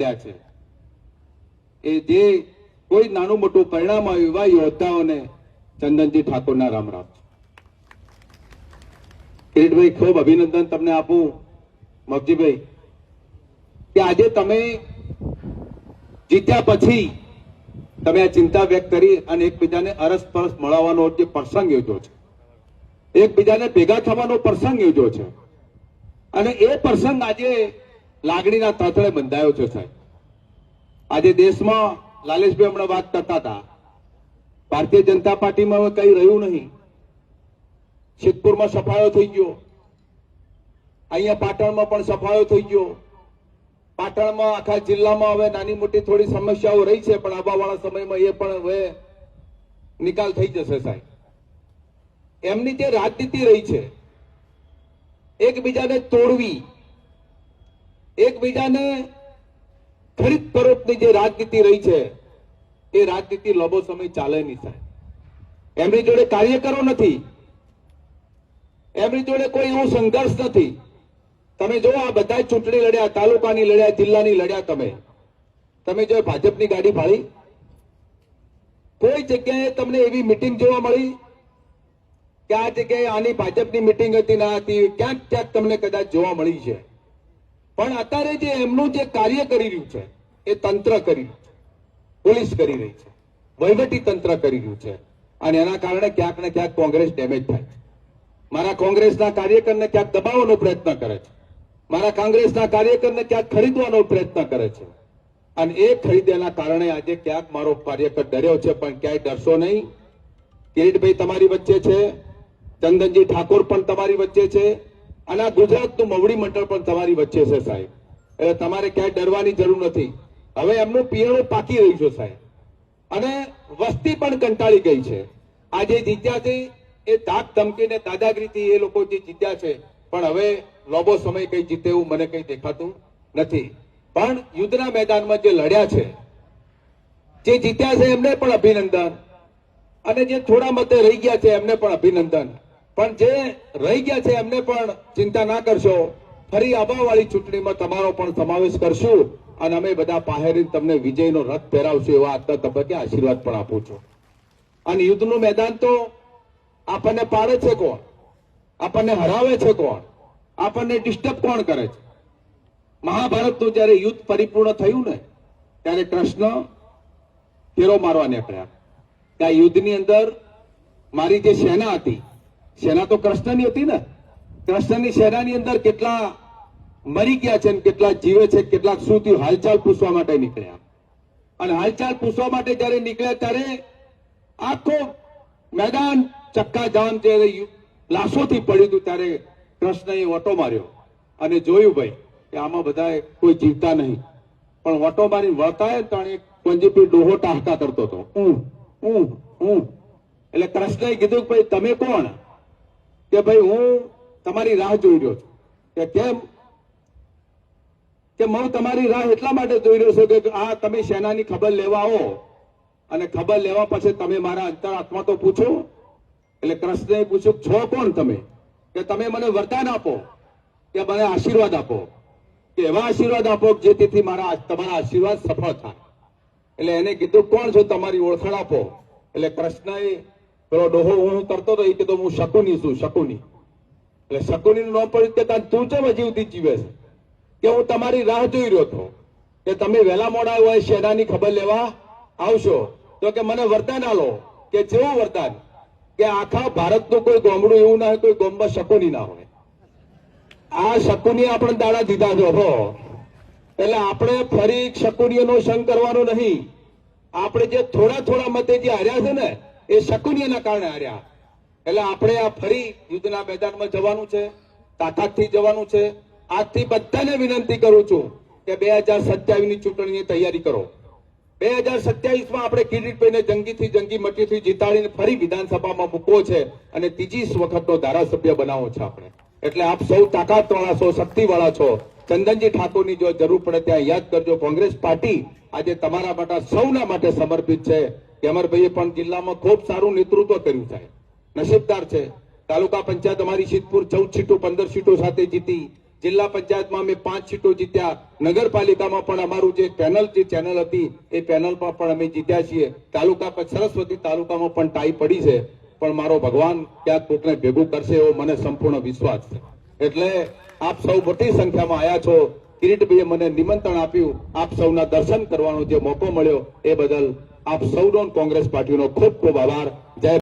લડ્યા છે, એ જે કોઈ નાનું મોટું પરિણામ આવ્યું એવા યોદ્ધાઓને ચંદનજી ઠાકોરના રામ રામ. કિરીટભાઈ, ખૂબ અભિનંદન તમને આપું. મગજીભાઈ, કે આજે તમે જીત્યા પછી તમે આ ચિંતા વ્યક્ત કરી અને એકબીજાને અરસપરસ મળવાનો જે પ્રસંગ યોજ્યો છે, એકબીજાને ભેગા થવાનો પ્રસંગ યોજ્યો છે, અને એ પ્રસંગ આજે લાગણીના તળતળે બંધાયો છે. સાહેબ, આજે દેશમાં લાલેશભાઈ હમણાં વાત કરતા હતા, ભારતીય જનતા પાર્ટીમાં હવે કઈ રહ્યું નહીં. સિદ્ધપુરમાં સફાયો થઈ ગયો, અહીંયા પાટણમાં પણ સફાયો થઈ ગયો. પાટણમાં આખા જિલ્લામાં હવે નાની મોટી થોડી સમસ્યાઓ રહી છે, પણ આવવાવાળા સમયમાં એ પણ હવે નિકાલ થઈ જશે. સાહેબ, એમની જે રાજનીતિ રહી છે, એકબીજાને તોડવી, એકબીજાને ખરીદ ફરોખની જે રાજનીતિ રહી છે, એ રાજનીતિ લાંબો સમય ચાલે નહીં. સાહેબ, એમની જોડે કાર્યકરો નથી, એમની જોડે કોઈ એવું સંઘર્ષ નથી. તમે જો આ બધા ચૂંટણી લડ્યા, તાલુકાની લડ્યા, જિલ્લાની લડ્યા, તમે જો ભાજપની ગાડી ફાળી, કોઈ જગ્યાએ તમને એવી મિટિંગ જોવા મળી કે આ જગ્યાએ આની ભાજપની મિટિંગ હતી ના હતી? ક્યાંક ક્યાંક તમને કદાચ જોવા મળી છે. પણ અત્યારે જે એમનું જે કાર્ય કરી રહ્યું છે, એ તંત્ર કરી રહ્યું છે, પોલીસ કરી રહી છે, વહીવટી તંત્ર કરી રહ્યું છે, અને એના કારણે ક્યાંક ને ક્યાંક કોંગ્રેસ ડેમેજ થાય છે. મારા કોંગ્રેસના કાર્યકરને ક્યાંક દબાવવાનો પ્રયત્ન કરે છે, મારા કોંગ્રેસના કાર્યકરને ક્યાંક ખરીદવાનો પ્રયત્ન કરે છે, અને એ ખરીદ્યાના કારણે આજે ક્યાંક મારો કાર્યકર ડર્યો છે. પણ ક્યાંય ડરશો નહીં. કિરીટભાઈ તમારી વચ્ચે છે, ચંદનજી ઠાકોર પણ તમારી વચ્ચે છે, અને આ ગુજરાતનું મવડી મંડળ પણ તમારી વચ્ચે છે. સાહેબ, એટલે તમારે ક્યાંય ડરવાની જરૂર નથી. હવે એમનું પિયણું પાકી રહ્યું છે. સાહેબ, અને વસ્તી પણ કંટાળી ગઈ છે. આજે જીત્યા છે એ ધાક ધમકીને દાદાગીરીથી એ લોકો જે જીત્યા છે, પણ હવે લાંબો સમય કઈ જીતે એવું મને કઈ દેખાતું નથી. પણ યુદ્ધના મેદાનમાં જે લડ્યા છે, જે જીત્યા છે, એમને પણ અભિનંદન, અને જે થોડા મતે રહી ગયા છે એમને પણ અભિનંદન. પણ જે રહી ગયા છે એમને પણ ચિંતા ના કરશો, ફરી આવવાવાળી ચૂંટણીમાં તમારો પણ સમાવેશ કરશું, અને અમે બધા પાહેરીને તમને વિજયનો રથ પહેરાવશું એવા આજના તબક્કે આશીર્વાદ પણ આપું છું. અને યુદ્ધનું મેદાન તો આપણને પાડે છે કોણ? આપણને હરાવે છે કોણ? આપણને ડિસ્ટર્બ કોણ કરે છે? મહાભારતનું જયારે યુદ્ધ પરિપૂર્ણ થયું ને, ત્યારે કૃષ્ણ ફેરો મારવા નીકળ્યા. ત્યાં યુદ્ધની અંદર મારી જે સેના હતી, સેના તો કૃષ્ણની હતી ને, કૃષ્ણની સેનાની અંદર કેટલા મરી ગયા છે, કેટલા જીવે છે, કેટલાક શું થયું, હાલચાલ પૂછવા માટે નીકળ્યા. અને હાલચાલ પૂછવા માટે જયારે નીકળ્યા ત્યારે આખું મેદાન ચક્કાજામ જે લાશોથી પડ્યું હતું. ત્યારે કૃષ્ણએ ઓટો માર્યો અને જોયું ભાઈ કે આમાં બધા કોઈ જીવતા નહીં, પણ ઓટો મારી વળતા તાણે પંજીપી ડોહો ટાહકા કરતો હતો. એટલે કૃષ્ણએ કીધું ભાઈ તમે કોણ? કે ભાઈ હું તમારી રાહ જોઈ રહ્યો છું. કે કેમ? કે હું તમારી રાહ એટલા માટે જોઈ રહ્યો છું કે આ તમે સેનાની ખબર લેવા આવો, અને ખબર લેવા પછી તમે મારા અંતરાત્મા તો પૂછો. એટલે કૃષ્ણએ પૂછ્યું છો કોણ તમે? કે તમે મને વરદાન આપો, કે મને આશીર્વાદ આપો, કે એવા આશીર્વાદ આપો જેથી મારા તમારા આશીર્વાદ સફળ થાય. એટલે એને કીધું કોણ છો, તમારી ઓળખાણ આપો. એટલે કૃષ્ણએ પેલો ડોહો હું કરતો હતો એ કીધું હું શકુની છું, શકુની. એટલે શકુનીનું નામ પડ્યું કે તું કેમ હજીવથી જીવે છે? કે હું તમારી રાહ જોઈ રહ્યો હતો કે તમે વહેલા મોડા હોય સેનાની ખબર લેવા આવશો, તો કે મને વરદાન આલો. કે જેવું વરદાન કે આખા ભારતનું કોઈ ગામડું એવું ના હોય કોઈ ગામમાં શકુની ના હોય. આ શકુની આપણે દાડા દીધા છો હો. એટલે આપણે ફરી શકુનીઓનો સંગ કરવાનો નહીં. આપણે જે થોડા થોડા મતે જે હાર્યા છે ને, એ શકુનીઓના કારણે હાર્યા. એટલે આપણે આ ફરી યુદ્ધના મેદાનમાં જવાનું છે, તાકાતથી જવાનું છે. આજથી બધાને વિનંતી કરું છું કે 2027 ની ચૂંટણીની તૈયારી કરો. 2027માં આપણે કિરીટભાઈને જંગી મટીથી જીતાડીને ફરી વિધાનસભામાં મૂકવો છે, અને ત્રીજી વખતનો ધારાસભ્ય બનાવવો છે આપણે. એટલે આપ સૌ તાકાતવાળા છો, શક્તિવાળા છો. ચંદનજી ઠાકોરની જો જરૂર પડે ત્યાં યાદ કરજો. કોંગ્રેસ પાર્ટી આજે તમારા માટે સૌના માટે સમર્પિત છે. કેમરભાઈએ પણ જિલ્લામાં ખૂબ સારું નેતૃત્વ કર્યું છે, નસીબદાર છે. તાલુકા પંચાયત અમારી સિદ્ધપુર 14 સીટો 15 સીટો સાથે જીતી. જિલ્લા પંચાયતમાં અમે 5 સીટો જીત્યા, નગરપાલિકામાં પણ અમારું જે ચેનલ હતી એ પેનલમાં પણ અમે જીત્યા છીએ, તાલુકા સરસ્વતી તાલુકામાં પણ ટાઈ પડી છે, પણ મારો ભગવાન ક્યાંક કોકને ભેગું કરશે એવો મને સંપૂર્ણ વિશ્વાસ છે. એટલે આપ સૌ મોટી સંખ્યામાં આવ્યા છો. કિરીટભાઈએ મને નિમંત્રણ આપ્યું, આપ સૌના દર્શન કરવાનો જે મોકો મળ્યો એ બદલ આપ સૌનો કોંગ્રેસ પાર્ટીનો ખૂબ ખૂબ આભાર. જય